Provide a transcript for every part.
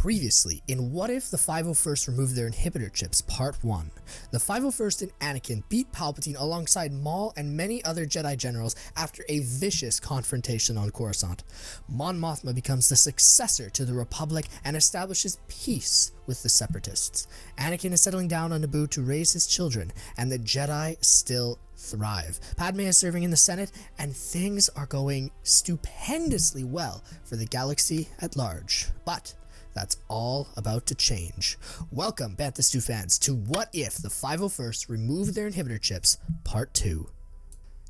Previously, in What If the 501st Removed Their Inhibitor Chips Part 1, the 501st and Anakin beat Palpatine alongside Maul and many other Jedi generals after a vicious confrontation on Coruscant. Mon Mothma becomes the successor to the Republic and establishes peace with the Separatists. Anakin is settling down on Naboo to raise his children, and the Jedi still thrive. Padme is serving in the Senate, and things are going stupendously well for the galaxy at large. But that's all about to change. Welcome, Bantha Stew fans, to What If the 501st Removed Their Inhibitor Chips, Part 2.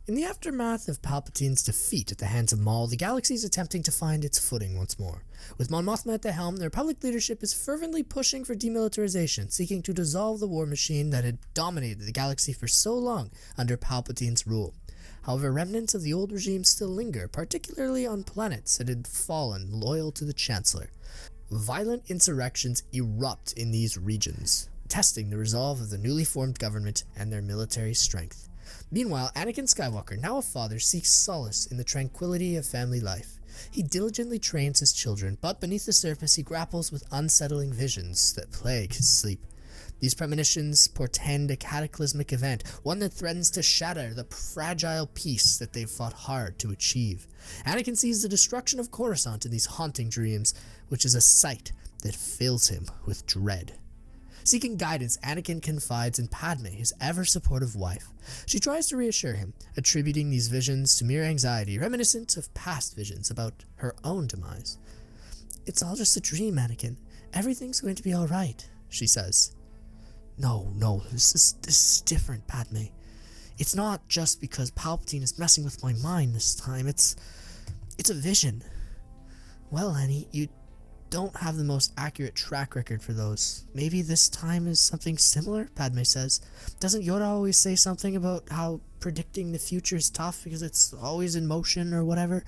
In the aftermath of Palpatine's defeat at the hands of Maul, the galaxy is attempting to find its footing once more. With Mon Mothma at the helm, the Republic leadership is fervently pushing for demilitarization, seeking to dissolve the war machine that had dominated the galaxy for so long under Palpatine's rule. However, remnants of the old regime still linger, particularly on planets that had fallen loyal to the Chancellor. Violent insurrections erupt in these regions, testing the resolve of the newly formed government and their military strength. Meanwhile, Anakin Skywalker, now a father, seeks solace in the tranquility of family life. He diligently trains his children, but beneath the surface he grapples with unsettling visions that plague his sleep. These premonitions portend a cataclysmic event, one that threatens to shatter the fragile peace that they've fought hard to achieve. Anakin sees the destruction of Coruscant in these haunting dreams, which is a sight that fills him with dread. Seeking guidance, Anakin confides in Padme, his ever-supportive wife. She tries to reassure him, attributing these visions to mere anxiety, reminiscent of past visions about her own demise. "It's all just a dream, Anakin. Everything's going to be all right," she says. No, this is different, Padme. It's not just because Palpatine is messing with my mind this time. It's a vision. Well, Annie, you don't have the most accurate track record for those. Maybe this time is something similar, Padme says. Doesn't Yoda always say something about how predicting the future is tough because it's always in motion or whatever?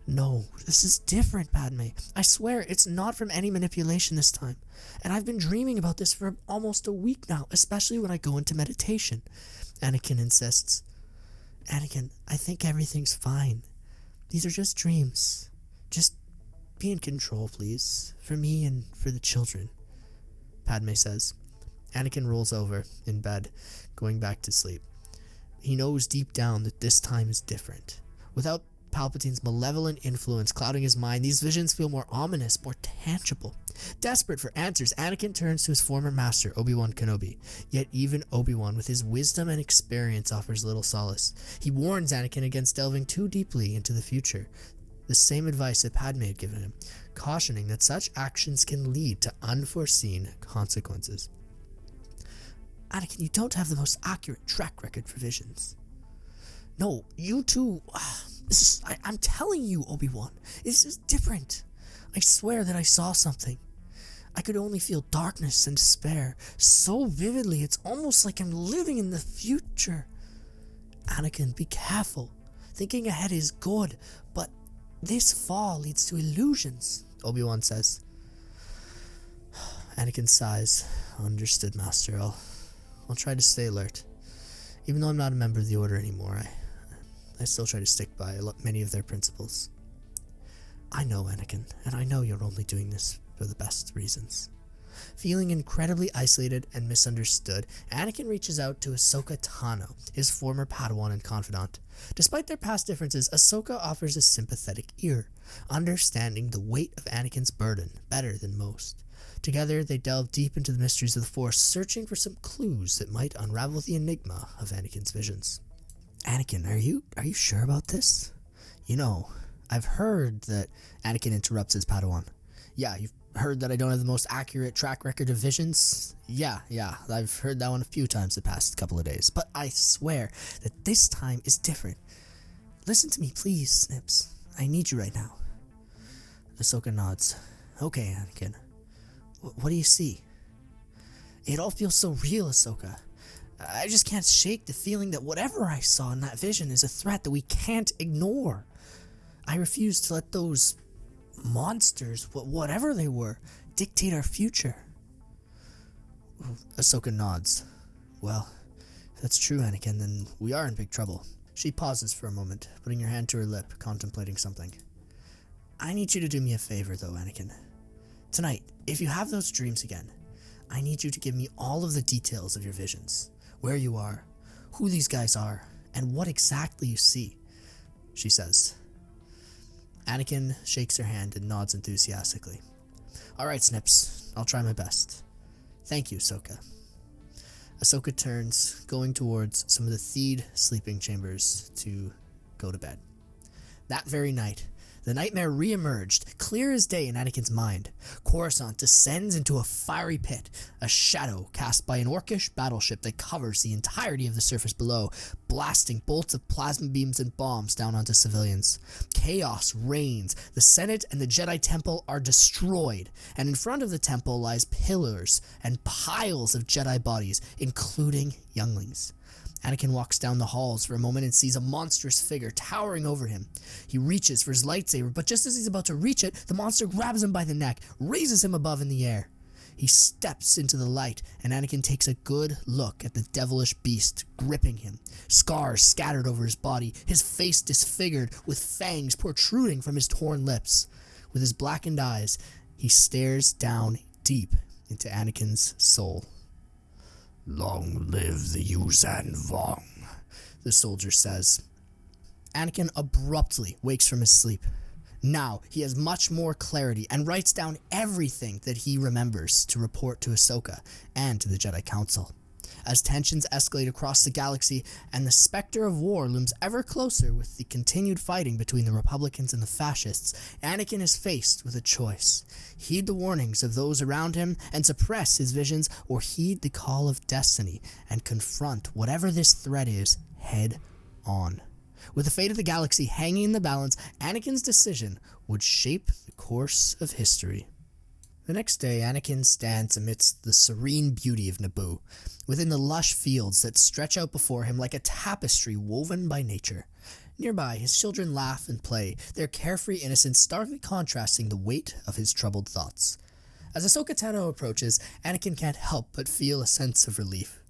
No, this is different, Padme. I swear it's not from any manipulation this time. And I've been dreaming about this for almost a week now, especially when I go into meditation, Anakin insists. Anakin, I think everything's fine. These are just dreams. Just be in control, please. For me and for the children, Padme says. Anakin rolls over in bed, going back to sleep. He knows deep down that this time is different. Without Palpatine's malevolent influence clouding his mind, these visions feel more ominous, more tangible. Desperate for answers, Anakin turns to his former master, Obi-Wan Kenobi. Yet even Obi-Wan, with his wisdom and experience, offers little solace. He warns Anakin against delving too deeply into the future, the same advice that Padme had given him, cautioning that such actions can lead to unforeseen consequences. Anakin, you don't have the most accurate track record for visions. No, you too. I'm telling you, Obi-Wan, this is different. I swear that I saw something. I could only feel darkness and despair so vividly, it's almost like I'm living in the future. Anakin, be careful. Thinking ahead is good, but this fall leads to illusions, Obi-Wan says. Anakin sighs. Understood, Master. I'll try to stay alert. Even though I'm not a member of the Order anymore, I still try to stick by many of their principles. I know, Anakin, and I know you're only doing this for the best reasons. Feeling incredibly isolated and misunderstood, Anakin reaches out to Ahsoka Tano, his former Padawan and confidant. Despite their past differences, Ahsoka offers a sympathetic ear, understanding the weight of Anakin's burden better than most. Together, they delve deep into the mysteries of the Force, searching for some clues that might unravel the enigma of Anakin's visions. Anakin, are you sure about this? You know, I've heard that Anakin interrupts his Padawan. Yeah, you've heard that I don't have the most accurate track record of visions? Yeah, I've heard that one a few times the past couple of days. But I swear that this time is different. Listen to me, please, Snips. I need you right now. Ahsoka nods. Okay, Anakin. What do you see? It all feels so real, Ahsoka. I just can't shake the feeling that whatever I saw in that vision is a threat that we can't ignore. I refuse to let those monsters, whatever they were, dictate our future. Ahsoka nods. Well, if that's true, Anakin, then we are in big trouble. She pauses for a moment, putting her hand to her lip, contemplating something. I need you to do me a favor, though, Anakin. Tonight, if you have those dreams again, I need you to give me all of the details of your visions, where you are, who these guys are, and what exactly you see, she says. Anakin shakes her hand and nods enthusiastically. All right, Snips, I'll try my best. Thank you, Ahsoka. Ahsoka turns, going towards some of the Theed sleeping chambers to go to bed. That very night, the nightmare re-emerged, clear as day in Anakin's mind. Coruscant descends into a fiery pit, a shadow cast by an orcish battleship that covers the entirety of the surface below, blasting bolts of plasma beams and bombs down onto civilians. Chaos reigns. The Senate and the Jedi Temple are destroyed, and in front of the temple lies pillars and piles of Jedi bodies, including younglings. Anakin walks down the halls for a moment and sees a monstrous figure towering over him. He reaches for his lightsaber, but just as he's about to reach it, the monster grabs him by the neck, raises him above in the air. He steps into the light, and Anakin takes a good look at the devilish beast gripping him. Scars scattered over his body, his face disfigured, with fangs protruding from his torn lips. With his blackened eyes, he stares down deep into Anakin's soul. "Long live the Yuuzhan Vong," the soldier says. Anakin abruptly wakes from his sleep. Now he has much more clarity and writes down everything that he remembers to report to Ahsoka and to the Jedi Council. As tensions escalate across the galaxy and the specter of war looms ever closer with the continued fighting between the Republicans and the Fascists, Anakin is faced with a choice. Heed the warnings of those around him and suppress his visions, or heed the call of destiny and confront whatever this threat is head on. With the fate of the galaxy hanging in the balance, Anakin's decision would shape the course of history. The next day, Anakin stands amidst the serene beauty of Naboo, within the lush fields that stretch out before him like a tapestry woven by nature. Nearby, his children laugh and play, their carefree innocence starkly contrasting the weight of his troubled thoughts. As Ahsoka Tano approaches, Anakin can't help but feel a sense of relief.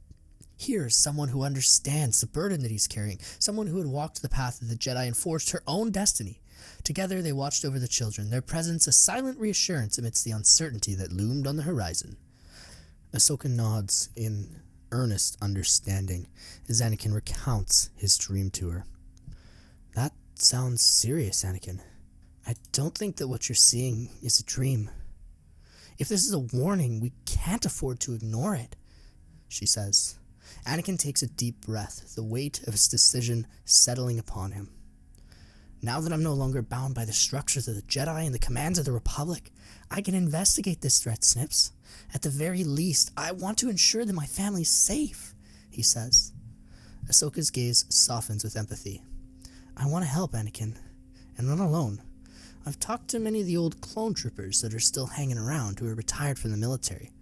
Here is someone who understands the burden that he's carrying, someone who had walked the path of the Jedi and forged her own destiny. Together they watched over the children, their presence a silent reassurance amidst the uncertainty that loomed on the horizon. Ahsoka nods in earnest understanding as Anakin recounts his dream to her. "That sounds serious, Anakin. I don't think that what you're seeing is a dream. If this is a warning, we can't afford to ignore it," she says. Anakin takes a deep breath, the weight of his decision settling upon him. "Now that I'm no longer bound by the structures of the Jedi and the commands of the Republic, I can investigate this threat, Snips. At the very least, I want to ensure that my family's safe," he says. Ahsoka's gaze softens with empathy. "I want to help, Anakin, and not alone. I've talked to many of the old clone troopers that are still hanging around who are retired from the military,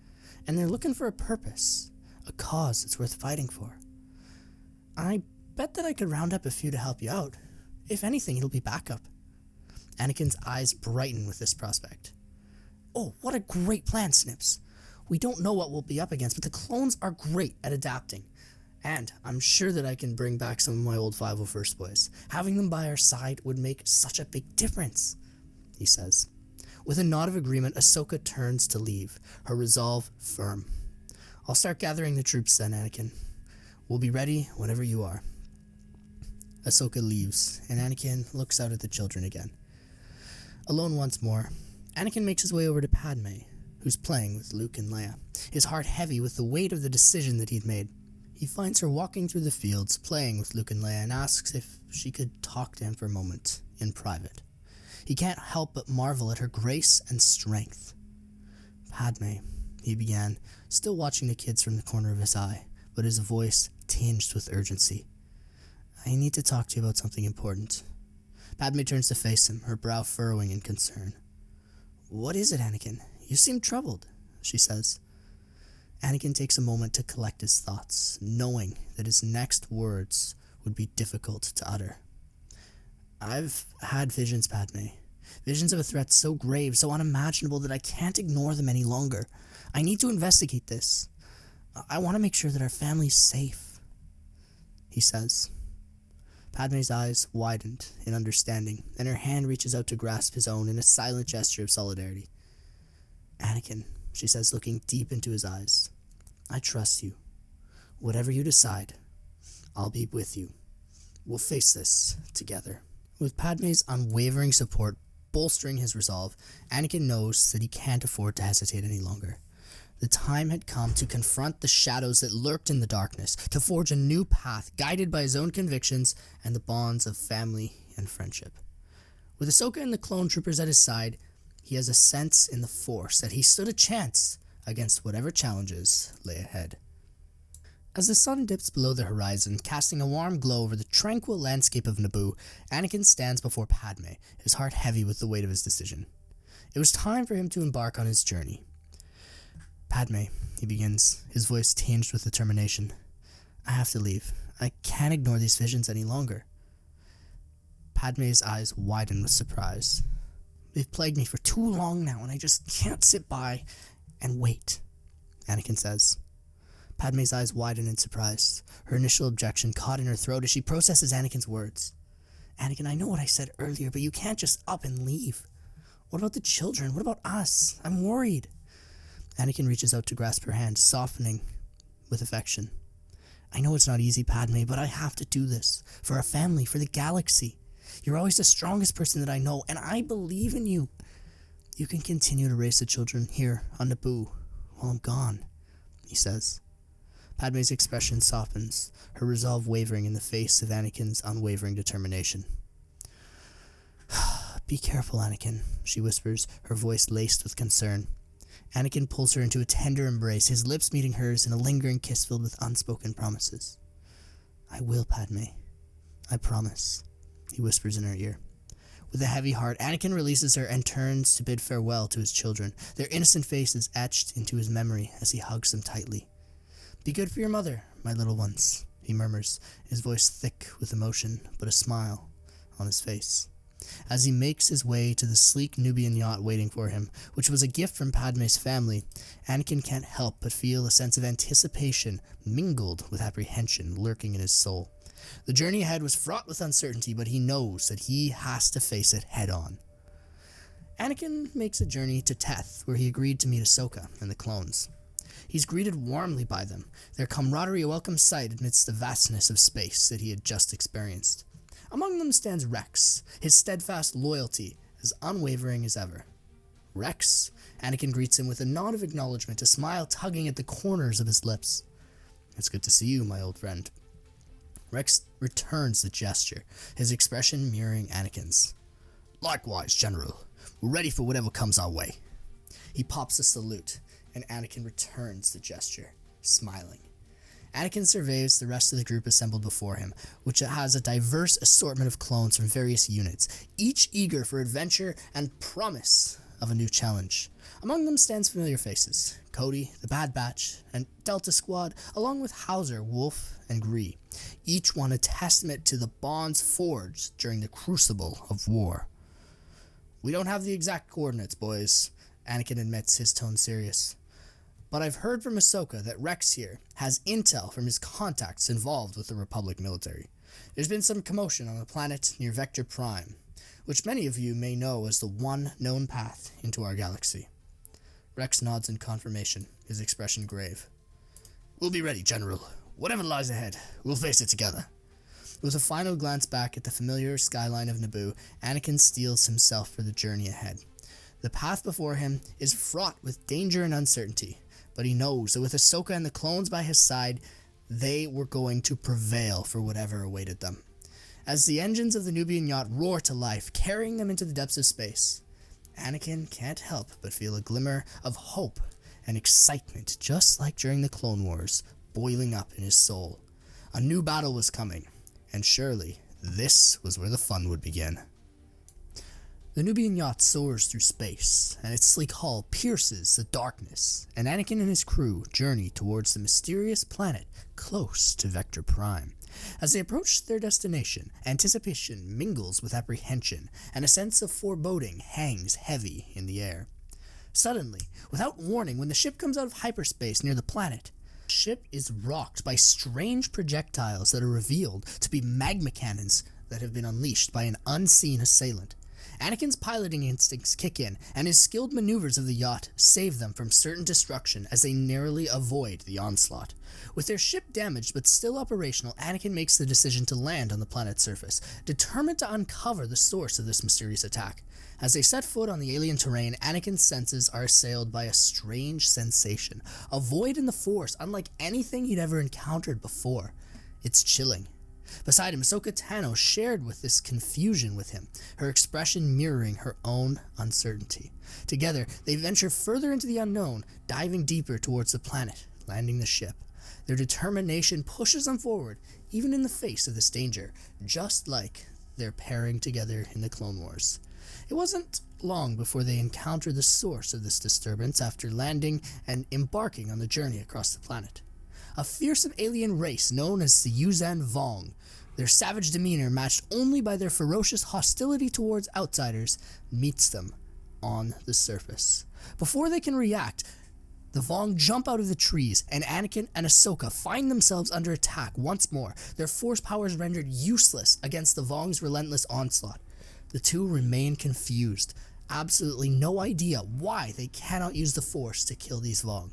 and they're looking for a purpose, a cause that's worth fighting for. I bet that I could round up a few to help you out. If anything, it'll be backup." Anakin's eyes brighten with this prospect. "Oh, what a great plan, Snips. We don't know what we'll be up against, but the clones are great at adapting. And I'm sure that I can bring back some of my old 501st boys. Having them by our side would make such a big difference," he says. With a nod of agreement, Ahsoka turns to leave, her resolve firm. "I'll start gathering the troops then, Anakin. We'll be ready whenever you are." Ahsoka leaves, and Anakin looks out at the children again. Alone once more, Anakin makes his way over to Padme, who's playing with Luke and Leia, his heart heavy with the weight of the decision that he'd made. He finds her walking through the fields, playing with Luke and Leia, and asks if she could talk to him for a moment, in private. He can't help but marvel at her grace and strength. "Padme," he began, still watching the kids from the corner of his eye, but his voice tinged with urgency. "I need to talk to you about something important." Padme turns to face him, her brow furrowing in concern. "What is it, Anakin? You seem troubled," she says. Anakin takes a moment to collect his thoughts, knowing that his next words would be difficult to utter. "I've had visions, Padme. Visions of a threat so grave, so unimaginable that I can't ignore them any longer. I need to investigate this. I want to make sure that our family's safe," he says. Padme's eyes widened in understanding, and her hand reaches out to grasp his own in a silent gesture of solidarity. Anakin, she says, looking deep into his eyes, I trust you. Whatever you decide, I'll be with you. We'll face this together. With Padme's unwavering support bolstering his resolve, Anakin knows that he can't afford to hesitate any longer. The time had come to confront the shadows that lurked in the darkness, to forge a new path guided by his own convictions and the bonds of family and friendship. With Ahsoka and the clone troopers at his side, he has a sense in the Force that he stood a chance against whatever challenges lay ahead. As the sun dips below the horizon, casting a warm glow over the tranquil landscape of Naboo, Anakin stands before Padme, his heart heavy with the weight of his decision. It was time for him to embark on his journey. Padme, he begins, his voice tinged with determination. I have to leave. I can't ignore these visions any longer. Padme's eyes widen with surprise. They've plagued me for too long now, and I just can't sit by and wait, Anakin says. Padme's eyes widen in surprise, her initial objection caught in her throat as she processes Anakin's words. Anakin, I know what I said earlier, but you can't just up and leave. What about the children? What about us? I'm worried. Anakin reaches out to grasp her hand, softening with affection. I know it's not easy, Padme, but I have to do this. For our family, for the galaxy. You're always the strongest person that I know, and I believe in you. You can continue to raise the children here on Naboo while I'm gone, he says. Padme's expression softens, her resolve wavering in the face of Anakin's unwavering determination. Be careful, Anakin, she whispers, her voice laced with concern. Anakin pulls her into a tender embrace, his lips meeting hers in a lingering kiss filled with unspoken promises. I will, Padme. I promise, he whispers in her ear. With a heavy heart, Anakin releases her and turns to bid farewell to his children, their innocent faces etched into his memory as he hugs them tightly. Be good for your mother, my little ones, he murmurs, his voice thick with emotion, but a smile on his face. As he makes his way to the sleek Nubian yacht waiting for him, which was a gift from Padme's family, Anakin can't help but feel a sense of anticipation mingled with apprehension lurking in his soul. The journey ahead was fraught with uncertainty, but he knows that he has to face it head on. Anakin makes a journey to Teth, where he agreed to meet Ahsoka and the clones. He's greeted warmly by them, their camaraderie a welcome sight amidst the vastness of space that he had just experienced. Among them stands Rex, his steadfast loyalty as unwavering as ever. Rex? Anakin greets him with a nod of acknowledgement, a smile tugging at the corners of his lips. It's good to see you, my old friend. Rex returns the gesture, his expression mirroring Anakin's. Likewise, General. We're ready for whatever comes our way. He pops a salute, and Anakin returns the gesture, smiling. Anakin surveys the rest of the group assembled before him, which has a diverse assortment of clones from various units, each eager for adventure and promise of a new challenge. Among them stands familiar faces, Cody, the Bad Batch, and Delta Squad, along with Hauser, Wolf, and Gree, each one a testament to the bonds forged during the crucible of war. We don't have the exact coordinates, boys, Anakin admits, his tone serious. But I've heard from Ahsoka that Rex here has intel from his contacts involved with the Republic military. There's been some commotion on a planet near Vector Prime, which many of you may know as the one known path into our galaxy. Rex nods in confirmation, his expression grave. We'll be ready, General. Whatever lies ahead, we'll face it together. With a final glance back at the familiar skyline of Naboo, Anakin steels himself for the journey ahead. The path before him is fraught with danger and uncertainty, but he knows that with Ahsoka and the clones by his side, they were going to prevail for whatever awaited them. As the engines of the Nubian yacht roar to life, carrying them into the depths of space, Anakin can't help but feel a glimmer of hope and excitement, just like during the Clone Wars, boiling up in his soul. A new battle was coming, and surely this was where the fun would begin. The Nubian yacht soars through space, and its sleek hull pierces the darkness, and Anakin and his crew journey towards the mysterious planet close to Vector Prime. As they approach their destination, anticipation mingles with apprehension, and a sense of foreboding hangs heavy in the air. Suddenly, without warning, when the ship comes out of hyperspace near the planet, the ship is rocked by strange projectiles that are revealed to be magma cannons that have been unleashed by an unseen assailant. Anakin's piloting instincts kick in, and his skilled maneuvers of the yacht save them from certain destruction as they narrowly avoid the onslaught. With their ship damaged but still operational, Anakin makes the decision to land on the planet's surface, determined to uncover the source of this mysterious attack. As they set foot on the alien terrain, Anakin's senses are assailed by a strange sensation, a void in the Force unlike anything he'd ever encountered before. It's chilling. Beside him, Ahsoka Tano shared with this confusion with him, her expression mirroring her own uncertainty. Together, they venture further into the unknown, diving deeper towards the planet, landing the ship. Their determination pushes them forward, even in the face of this danger, just like their pairing together in the Clone Wars. It wasn't long before they encountered the source of this disturbance after landing and embarking on the journey across the planet. A fearsome alien race known as the Yuuzhan Vong. Their savage demeanor, matched only by their ferocious hostility towards outsiders, meets them on the surface. Before they can react, the Vong jump out of the trees, and Anakin and Ahsoka find themselves under attack once more, their force powers rendered useless against the Vong's relentless onslaught. The two remain confused, absolutely no idea why they cannot use the Force to kill these Vong.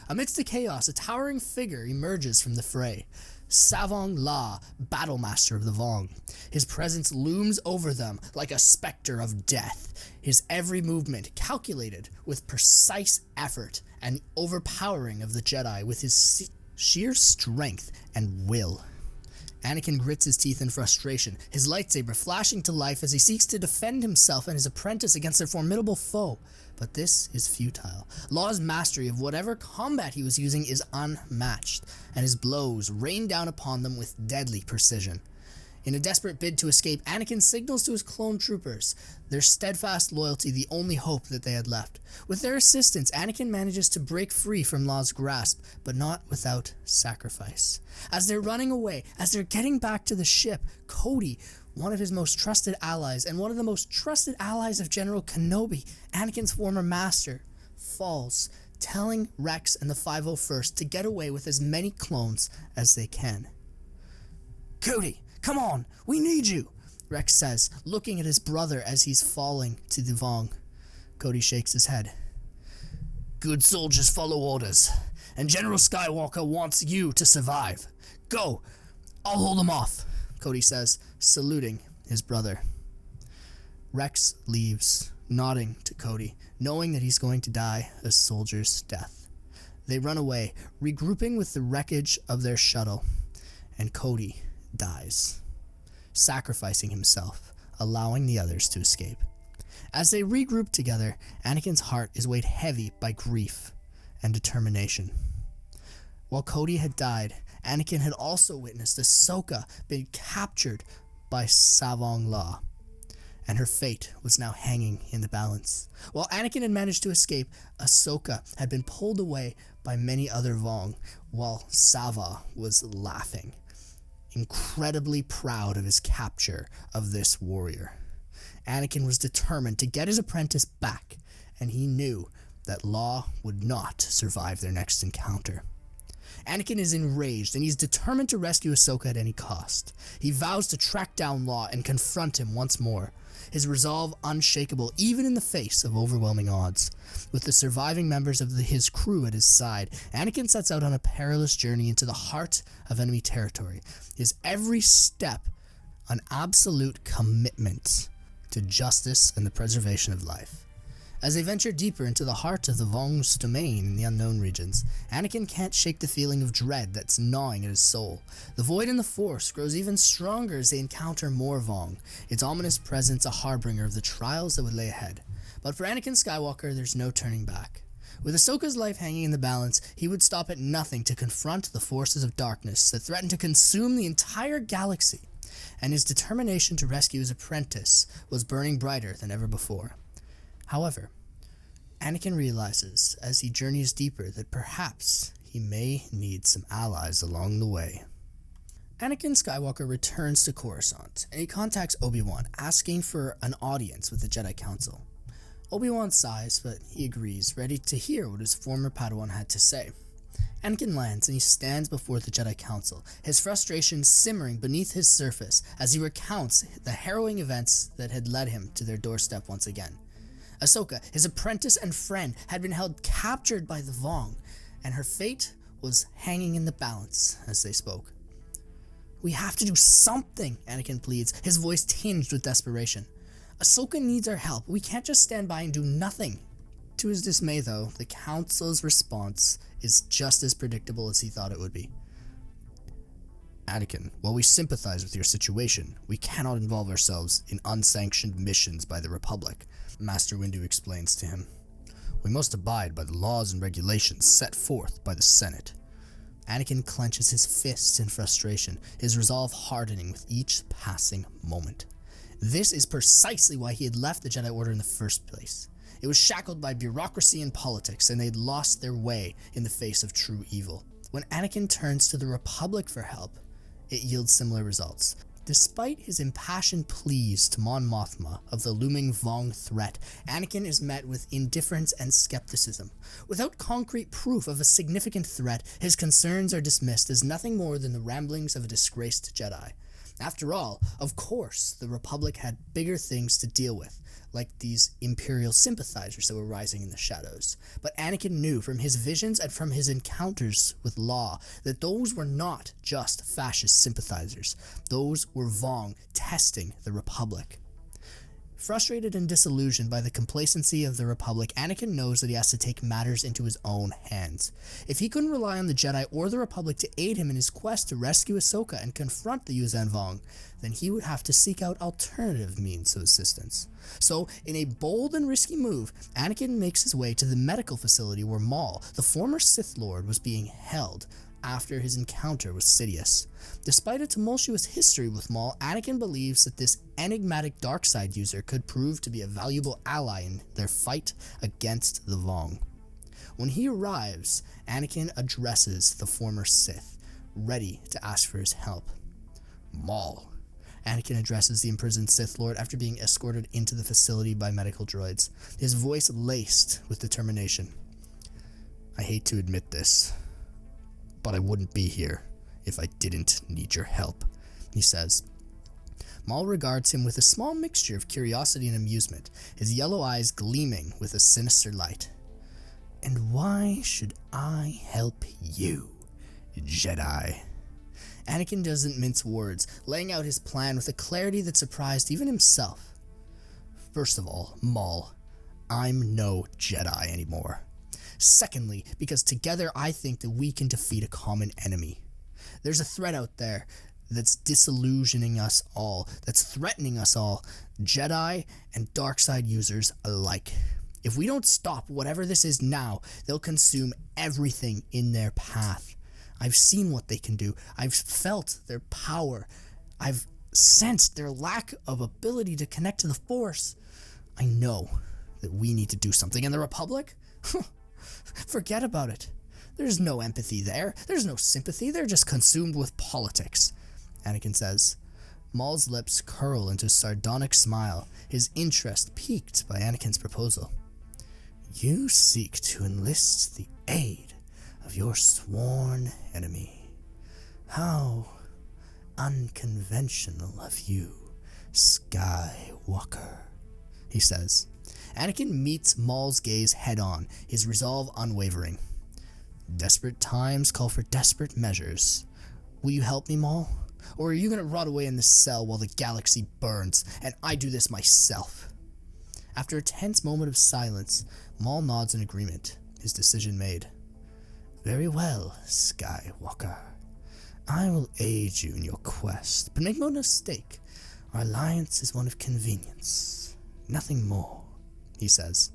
Amidst the chaos, a towering figure emerges from the fray. Savong La, Battlemaster of the Vong. His presence looms over them like a specter of death, his every movement calculated with precise effort and overpowering of the Jedi with his sheer strength and will. Anakin grits his teeth in frustration, his lightsaber flashing to life as he seeks to defend himself and his apprentice against their formidable foe. But this is futile. Law's mastery of whatever combat he was using is unmatched, and his blows rain down upon them with deadly precision. In a desperate bid to escape, Anakin signals to his clone troopers, their steadfast loyalty the only hope that they had left. With their assistance, Anakin manages to break free from Law's grasp, but not without sacrifice. As they're running away, as they're getting back to the ship, Cody, one of his most trusted allies, and one of the most trusted allies of General Kenobi, Anakin's former master, falls, telling Rex and the 501st to get away with as many clones as they can. "Cody, come on, we need you," Rex says, looking at his brother as he's falling to the Vong. Cody shakes his head. "Good soldiers follow orders, and General Skywalker wants you to survive. Go, I'll hold him off," Cody says, saluting his brother. Rex leaves, nodding to Cody, knowing that he's going to die a soldier's death. They run away, regrouping with the wreckage of their shuttle, and Cody dies, sacrificing himself, allowing the others to escape. As they regroup together, Anakin's heart is weighed heavy by grief and determination. While Cody had died, Anakin had also witnessed Ahsoka being captured by Savong La, and her fate was now hanging in the balance. While Anakin had managed to escape, Ahsoka had been pulled away by many other Vong, while Sava was laughing, incredibly proud of his capture of this warrior. Anakin was determined to get his apprentice back, and he knew that Law would not survive their next encounter. Anakin is enraged, and he's determined to rescue Ahsoka at any cost. He vows to track down Law and confront him once more, his resolve unshakable even in the face of overwhelming odds. With the surviving members of his crew at his side, Anakin sets out on a perilous journey into the heart of enemy territory, his every step an absolute commitment to justice and the preservation of life. As they venture deeper into the heart of the Vong's domain in the unknown regions, Anakin can't shake the feeling of dread that's gnawing at his soul. The void in the Force grows even stronger as they encounter more Vong, its ominous presence a harbinger of the trials that would lay ahead. But for Anakin Skywalker, there's no turning back. With Ahsoka's life hanging in the balance, he would stop at nothing to confront the forces of darkness that threaten to consume the entire galaxy, and his determination to rescue his apprentice was burning brighter than ever before. However, Anakin realizes as he journeys deeper that perhaps he may need some allies along the way. Anakin Skywalker returns to Coruscant, and he contacts Obi-Wan, asking for an audience with the Jedi Council. Obi-Wan sighs, but he agrees, ready to hear what his former Padawan had to say. Anakin lands and he stands before the Jedi Council, his frustration simmering beneath his surface as he recounts the harrowing events that had led him to their doorstep once again. Ahsoka, his apprentice and friend, had been held captured by the Vong, and her fate was hanging in the balance as they spoke. "We have to do something," Anakin pleads, his voice tinged with desperation. "Ahsoka needs our help. We can't just stand by and do nothing." To his dismay, though, the Council's response is just as predictable as he thought it would be. "Anakin, while we sympathize with your situation, we cannot involve ourselves in unsanctioned missions by the Republic," Master Windu explains to him. "We must abide by the laws and regulations set forth by the Senate." Anakin clenches his fists in frustration, his resolve hardening with each passing moment. This is precisely why he had left the Jedi Order in the first place. It was shackled by bureaucracy and politics, and they'd lost their way in the face of true evil. When Anakin turns to the Republic for help, it yields similar results. Despite his impassioned pleas to Mon Mothma of the looming Vong threat, Anakin is met with indifference and skepticism. Without concrete proof of a significant threat, his concerns are dismissed as nothing more than the ramblings of a disgraced Jedi. After all, of course, the Republic had bigger things to deal with, like these Imperial sympathizers that were rising in the shadows. But Anakin knew from his visions and from his encounters with Law that those were not just fascist sympathizers. Those were Vong testing the Republic. Frustrated and disillusioned by the complacency of the Republic, Anakin knows that he has to take matters into his own hands. If he couldn't rely on the Jedi or the Republic to aid him in his quest to rescue Ahsoka and confront the Yuuzhan Vong, then he would have to seek out alternative means of assistance. So, in a bold and risky move, Anakin makes his way to the medical facility where Maul, the former Sith Lord, was being held after his encounter with Sidious. Despite a tumultuous history with Maul, Anakin believes that this enigmatic dark-side user could prove to be a valuable ally in their fight against the Vong. When he arrives, Anakin addresses the former Sith, ready to ask for his help. "Maul," Anakin addresses the imprisoned Sith Lord after being escorted into the facility by medical droids, his voice laced with determination. "I hate to admit this, but I wouldn't be here if I didn't need your help," he says. Maul regards him with a small mixture of curiosity and amusement, his yellow eyes gleaming with a sinister light. "And why should I help you, Jedi?" Anakin doesn't mince words, laying out his plan with a clarity that surprised even himself. "First of all, Maul, I'm no Jedi anymore. Secondly, because together I think that we can defeat a common enemy. There's a threat out there that's disillusioning us all, that's threatening us all, Jedi and dark-side users alike. If we don't stop whatever this is now, they'll consume everything in their path. I've seen what they can do. I've felt their power. I've sensed their lack of ability to connect to the Force. I know that we need to do something. And the Republic? Forget about it. There's no empathy there. There's no sympathy. They're just consumed with politics," Anakin says. Maul's lips curl into a sardonic smile, his interest piqued by Anakin's proposal. "You seek to enlist the aid of your sworn enemy. How unconventional of you, Skywalker," he says. Anakin meets Maul's gaze head-on, his resolve unwavering. "Desperate times call for desperate measures. Will you help me, Maul? Or are you going to rot away in this cell while the galaxy burns, and I do this myself?" After a tense moment of silence, Maul nods in agreement, his decision made. "Very well, Skywalker. I will aid you in your quest, but make no mistake, our alliance is one of convenience, nothing more," he says.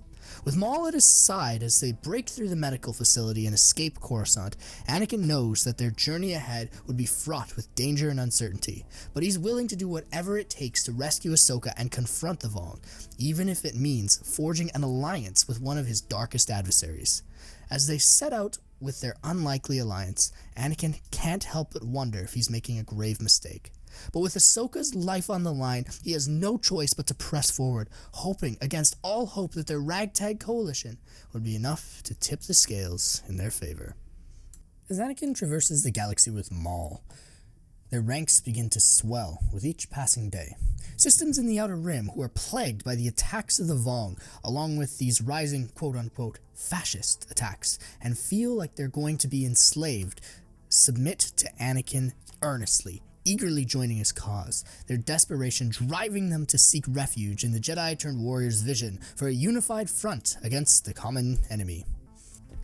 With Maul at his side as they break through the medical facility and escape Coruscant, Anakin knows that their journey ahead would be fraught with danger and uncertainty, but he's willing to do whatever it takes to rescue Ahsoka and confront the Vong, even if it means forging an alliance with one of his darkest adversaries. As they set out with their unlikely alliance, Anakin can't help but wonder if he's making a grave mistake. But with Ahsoka's life on the line, he has no choice but to press forward, hoping against all hope that their ragtag coalition would be enough to tip the scales in their favor. As Anakin traverses the galaxy with Maul, their ranks begin to swell with each passing day. Systems in the Outer Rim who are plagued by the attacks of the Vong, along with these rising quote-unquote fascist attacks, and feel like they're going to be enslaved, submit to Anakin earnestly, eagerly joining his cause, their desperation driving them to seek refuge in the Jedi-turned-warrior's vision for a unified front against the common enemy.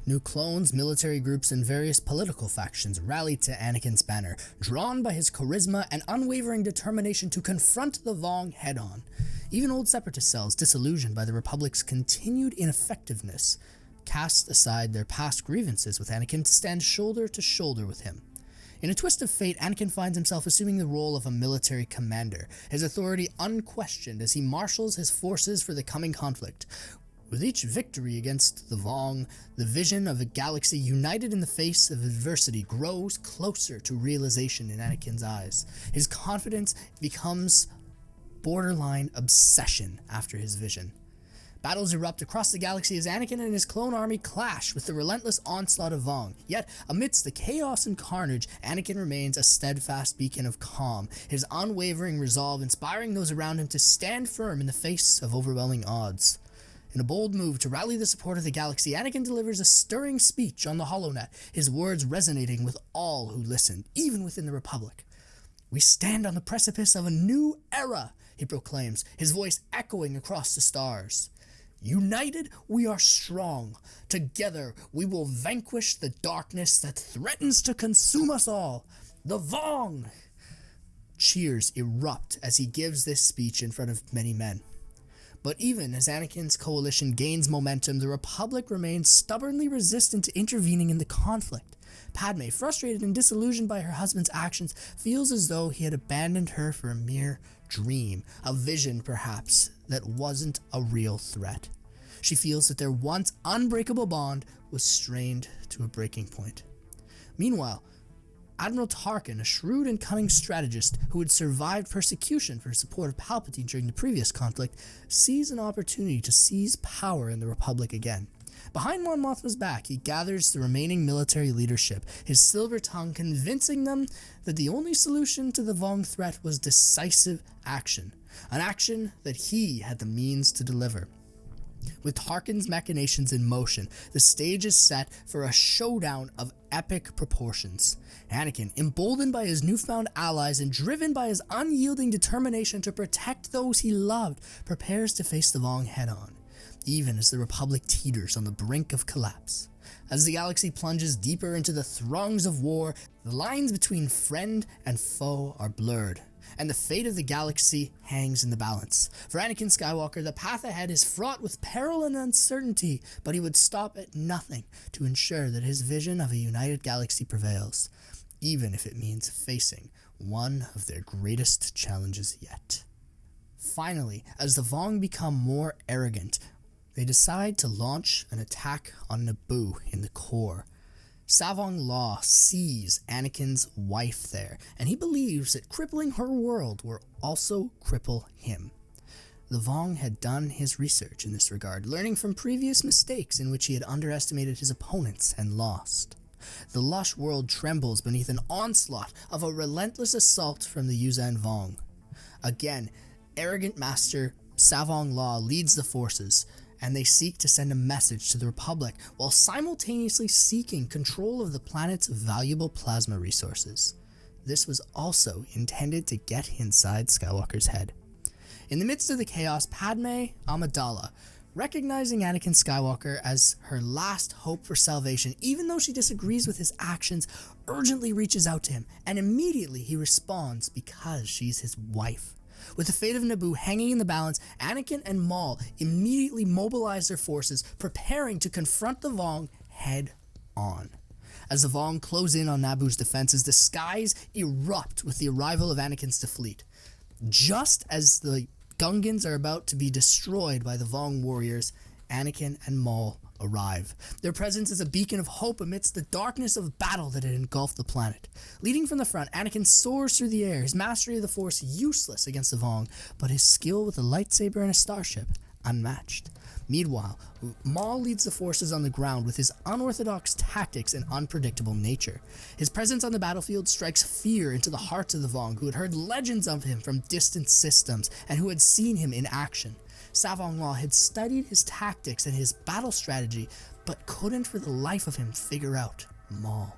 New clones, military groups, and various political factions rallied to Anakin's banner, drawn by his charisma and unwavering determination to confront the Vong head-on. Even old separatist cells, disillusioned by the Republic's continued ineffectiveness, cast aside their past grievances with Anakin to stand shoulder to shoulder with him. In a twist of fate, Anakin finds himself assuming the role of a military commander, his authority unquestioned as he marshals his forces for the coming conflict. With each victory against the Vong, the vision of a galaxy united in the face of adversity grows closer to realization in Anakin's eyes. His confidence becomes borderline obsession after his vision. Battles erupt across the galaxy as Anakin and his clone army clash with the relentless onslaught of Vong. Yet, amidst the chaos and carnage, Anakin remains a steadfast beacon of calm, his unwavering resolve inspiring those around him to stand firm in the face of overwhelming odds. In a bold move to rally the support of the galaxy, Anakin delivers a stirring speech on the HoloNet, his words resonating with all who listened, even within the Republic. "We stand on the precipice of a new era," he proclaims, his voice echoing across the stars. "United, we are strong. Together, we will vanquish the darkness that threatens to consume us all. The Vong!" Cheers erupt as he gives this speech in front of many men. But even as Anakin's coalition gains momentum, the Republic remains stubbornly resistant to intervening in the conflict. Padme, frustrated and disillusioned by her husband's actions, feels as though he had abandoned her for a mere dream, a vision perhaps, that wasn't a real threat. She feels that their once unbreakable bond was strained to a breaking point. Meanwhile, Admiral Tarkin, a shrewd and cunning strategist who had survived persecution for his support of Palpatine during the previous conflict, sees an opportunity to seize power in the Republic again. Behind Mon Mothma's back, he gathers the remaining military leadership, his silver tongue convincing them that the only solution to the Vong threat was decisive action, an action that he had the means to deliver. With Tarkin's machinations in motion, the stage is set for a showdown of epic proportions. Anakin, emboldened by his newfound allies and driven by his unyielding determination to protect those he loved, prepares to face the Vong head-on, even as the Republic teeters on the brink of collapse. As the galaxy plunges deeper into the throngs of war, the lines between friend and foe are blurred, and the fate of the galaxy hangs in the balance. For Anakin Skywalker, the path ahead is fraught with peril and uncertainty, but he would stop at nothing to ensure that his vision of a united galaxy prevails, even if it means facing one of their greatest challenges yet. Finally, as the Vong become more arrogant, they decide to launch an attack on Naboo in the core. Savong Law sees Anakin's wife there, and he believes that crippling her world will also cripple him. The Vong had done his research in this regard, learning from previous mistakes in which he had underestimated his opponents and lost. The lush world trembles beneath an onslaught of a relentless assault from the Yuuzhan Vong. Again, arrogant master Savong Law leads the forces, and they seek to send a message to the Republic while simultaneously seeking control of the planet's valuable plasma resources. This was also intended to get inside Skywalker's head. In the midst of the chaos, Padme Amidala, recognizing Anakin Skywalker as her last hope for salvation, even though she disagrees with his actions, urgently reaches out to him, and immediately he responds because she's his wife. With the fate of Naboo hanging in the balance, Anakin and Maul immediately mobilize their forces, preparing to confront the Vong head-on. As the Vong close in on Naboo's defenses, the skies erupt with the arrival of Anakin's fleet. Just as the Gungans are about to be destroyed by the Vong warriors, Anakin and Maul arrive. Their presence is a beacon of hope amidst the darkness of battle that had engulfed the planet. Leading from the front, Anakin soars through the air, his mastery of the Force useless against the Vong, but his skill with a lightsaber and a starship unmatched. Meanwhile, Maul leads the forces on the ground with his unorthodox tactics and unpredictable nature. His presence on the battlefield strikes fear into the hearts of the Vong, who had heard legends of him from distant systems and who had seen him in action. Savong Law had studied his tactics and his battle strategy, but couldn't for the life of him figure out Maul.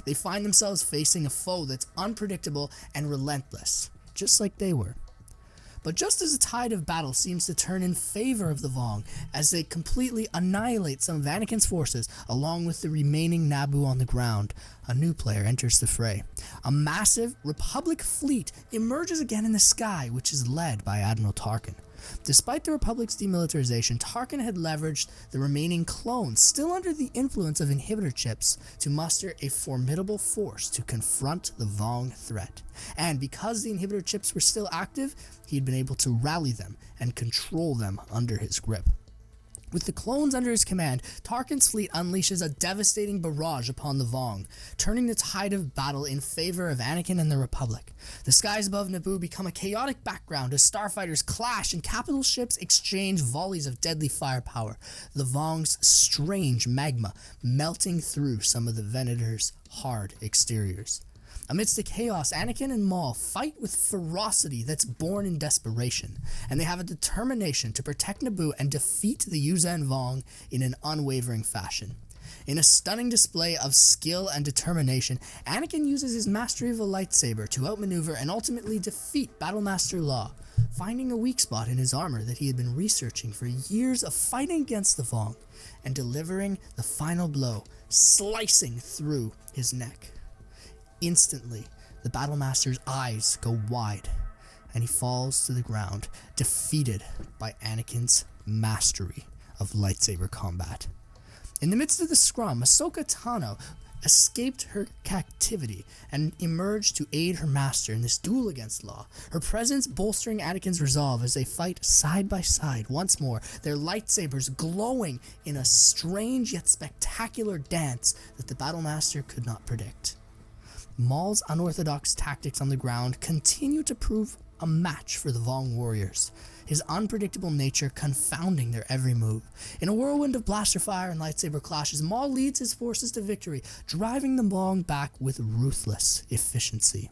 They find themselves facing a foe that's unpredictable and relentless, just like they were. But just as the tide of battle seems to turn in favor of the Vong, as they completely annihilate some of Anakin's forces along with the remaining Naboo on the ground, a new player enters the fray. A massive Republic fleet emerges again in the sky, which is led by Admiral Tarkin. Despite the Republic's demilitarization, Tarkin had leveraged the remaining clones, still under the influence of inhibitor chips, to muster a formidable force to confront the Vong threat. And because the inhibitor chips were still active, he had been able to rally them and control them under his grip. With the clones under his command, Tarkin's fleet unleashes a devastating barrage upon the Vong, turning the tide of battle in favor of Anakin and the Republic. The skies above Naboo become a chaotic background as starfighters clash and capital ships exchange volleys of deadly firepower, the Vong's strange magma melting through some of the Venator's hard exteriors. Amidst the chaos, Anakin and Maul fight with ferocity that's born in desperation, and they have a determination to protect Naboo and defeat the Yuuzhan Vong in an unwavering fashion. In a stunning display of skill and determination, Anakin uses his mastery of a lightsaber to outmaneuver and ultimately defeat Battlemaster Law, finding a weak spot in his armor that he had been researching for years of fighting against the Vong, and delivering the final blow, slicing through his neck. Instantly, the Battlemaster's eyes go wide, and he falls to the ground, defeated by Anakin's mastery of lightsaber combat. In the midst of the scrum, Ahsoka Tano escaped her captivity and emerged to aid her master in this duel against Law, her presence bolstering Anakin's resolve as they fight side by side once more, their lightsabers glowing in a strange yet spectacular dance that the Battlemaster could not predict. Maul's unorthodox tactics on the ground continue to prove a match for the Vong warriors, his unpredictable nature confounding their every move. In a whirlwind of blaster fire and lightsaber clashes, Maul leads his forces to victory, driving the Vong back with ruthless efficiency.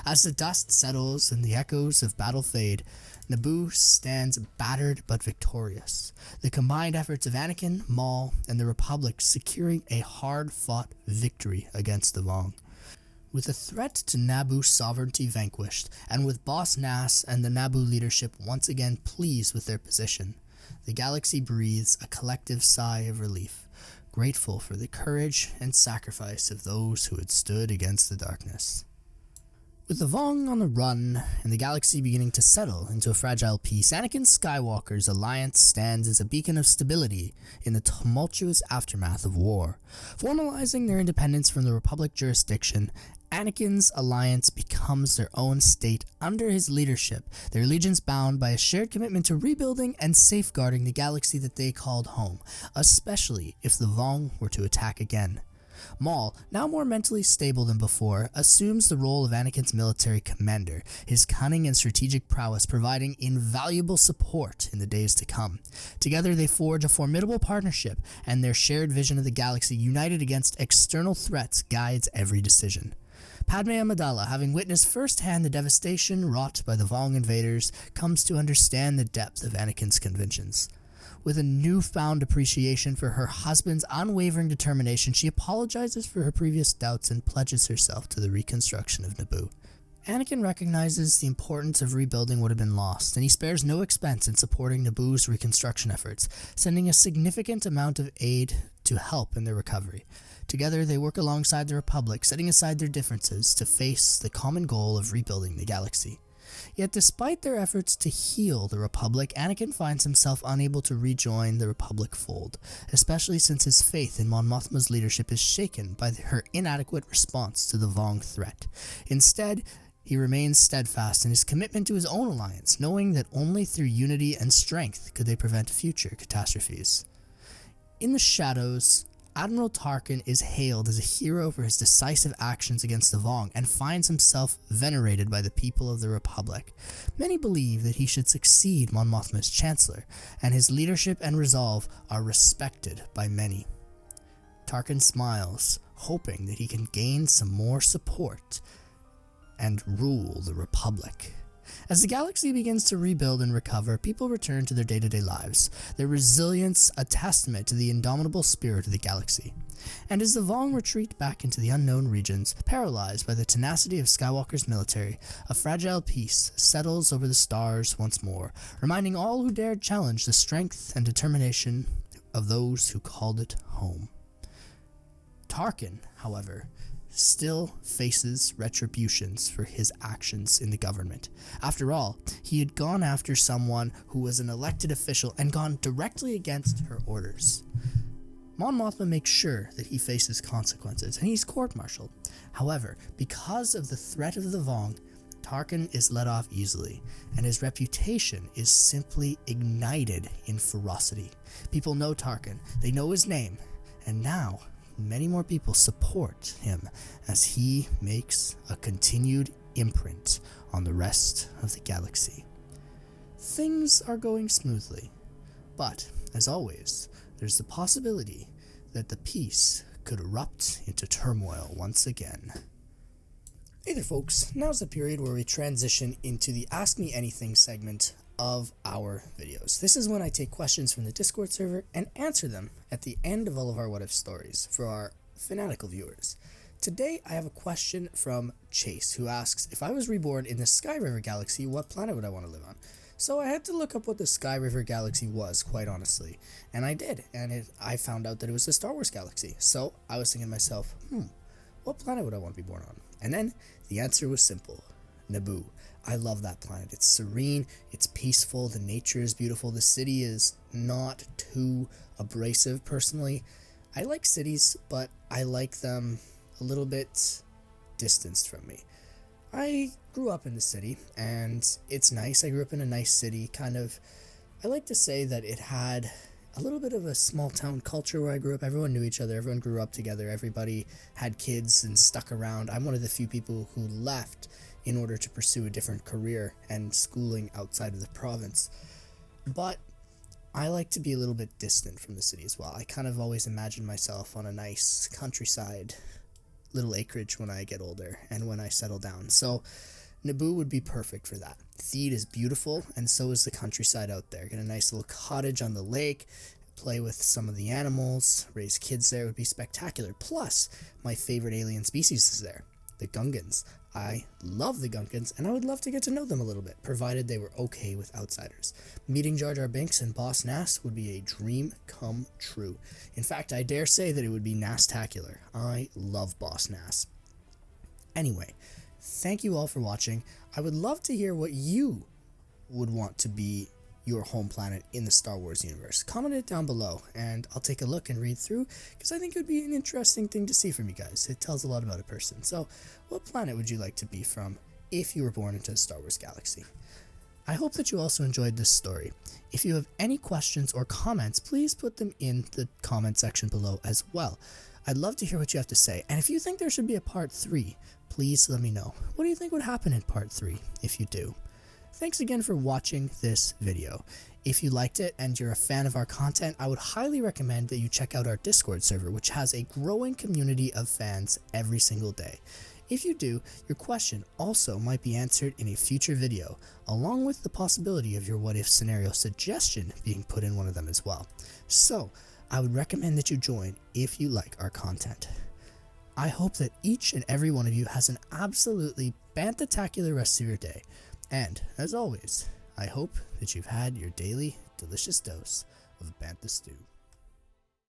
As the dust settles and the echoes of battle fade, Naboo stands battered but victorious, the combined efforts of Anakin, Maul, and the Republic securing a hard-fought victory against the Vong. With the threat to Naboo's sovereignty vanquished, and with Boss Nass and the Naboo leadership once again pleased with their position, the galaxy breathes a collective sigh of relief, grateful for the courage and sacrifice of those who had stood against the darkness. With the Vong on the run, and the galaxy beginning to settle into a fragile peace, Anakin Skywalker's alliance stands as a beacon of stability in the tumultuous aftermath of war. Formalizing their independence from the Republic jurisdiction, Anakin's alliance becomes their own state under his leadership, their allegiance bound by a shared commitment to rebuilding and safeguarding the galaxy that they called home, especially if the Vong were to attack again. Maul, now more mentally stable than before, assumes the role of Anakin's military commander, his cunning and strategic prowess providing invaluable support in the days to come. Together they forge a formidable partnership, and their shared vision of the galaxy united against external threats guides every decision. Padme Amidala, having witnessed firsthand the devastation wrought by the Vong invaders, comes to understand the depth of Anakin's convictions. With a newfound appreciation for her husband's unwavering determination, she apologizes for her previous doubts and pledges herself to the reconstruction of Naboo. Anakin recognizes the importance of rebuilding what had been lost, and he spares no expense in supporting Naboo's reconstruction efforts, sending a significant amount of aid to help in their recovery. Together, they work alongside the Republic, setting aside their differences to face the common goal of rebuilding the galaxy. Yet despite their efforts to heal the Republic, Anakin finds himself unable to rejoin the Republic fold, especially since his faith in Mon Mothma's leadership is shaken by her inadequate response to the Vong threat. Instead, he remains steadfast in his commitment to his own alliance, knowing that only through unity and strength could they prevent future catastrophes. In the shadows, Admiral Tarkin is hailed as a hero for his decisive actions against the Vong and finds himself venerated by the people of the Republic. Many believe that he should succeed Mon Mothma as Chancellor, and his leadership and resolve are respected by many. Tarkin smiles, hoping that he can gain some more support and rule the Republic. As the galaxy begins to rebuild and recover, people return to their day-to-day lives, their resilience a testament to the indomitable spirit of the galaxy. And as the Vong retreat back into the unknown regions, paralyzed by the tenacity of Skywalker's military, a fragile peace settles over the stars once more, reminding all who dared challenge the strength and determination of those who called it home. Tarkin, however, still faces retributions for his actions in the government. After all, he had gone after someone who was an elected official and gone directly against her orders. Mon Mothma makes sure that he faces consequences, and he's court-martialed. However, because of the threat of the Vong, Tarkin is let off easily, and his reputation is simply ignited in ferocity. People know Tarkin, they know his name, and now many more people support him as he makes a continued imprint on the rest of the galaxy. Things are going smoothly, but as always, there's the possibility that the peace could erupt into turmoil once again. Hey there folks, now's the period where we transition into the Ask Me Anything segment of our videos. This is when I take questions from the Discord server and answer them at the end of all of our What If stories for our fanatical viewers. Today I have a question from Chase, who asks, if I was reborn in the Sky River Galaxy, what planet would I want to live on? So I had to look up what the Sky River Galaxy was, quite honestly, and I did, and I found out that it was the Star Wars Galaxy. So I was thinking to myself, what planet would I want to be born on? And then the answer was simple: Naboo. I love that planet. It's serene, it's peaceful, the nature is beautiful, the city is not too abrasive personally. I like cities, but I like them a little bit distanced from me. I grew up in the city, and it's nice. I grew up in a nice city, I like to say that it had a little bit of a small town culture where I grew up. Everyone knew each other, everyone grew up together, everybody had kids and stuck around. I'm one of the few people who left in order to pursue a different career and schooling outside of the province. But I like to be a little bit distant from the city as well. I kind of always imagine myself on a nice countryside, little acreage when I get older and when I settle down. So Naboo would be perfect for that. Theed is beautiful, and so is the countryside out there. Get a nice little cottage on the lake, play with some of the animals, raise kids there. It would be spectacular. Plus, my favorite alien species is there, the Gungans. I love the Gungans, and I would love to get to know them a little bit, provided they were okay with outsiders. Meeting Jar Jar Binks and Boss Nass would be a dream come true. In fact, I dare say that it would be Nass-tacular. I love Boss Nass. Anyway, thank you all for watching. I would love to hear what you would want to be your home planet in the Star Wars universe. Comment it down below, and I'll take a look and read through, because I think it would be an interesting thing to see from you guys. It tells a lot about a person. So, what planet would you like to be from if you were born into the Star Wars galaxy? I hope that you also enjoyed this story. If you have any questions or comments, please put them in the comment section below as well. I'd love to hear what you have to say, and if you think there should be a part 3, please let me know. What do you think would happen in part 3 if you do? Thanks again for watching this video. If you liked it and you're a fan of our content, I would highly recommend that you check out our Discord server, which has a growing community of fans every single day. If you do, your question also might be answered in a future video, along with the possibility of your what if scenario suggestion being put in one of them as well. So, I would recommend that you join if you like our content. I hope that each and every one of you has an absolutely bantatacular rest of your day. And, as always, I hope that you've had your daily delicious dose of Bantha Stew.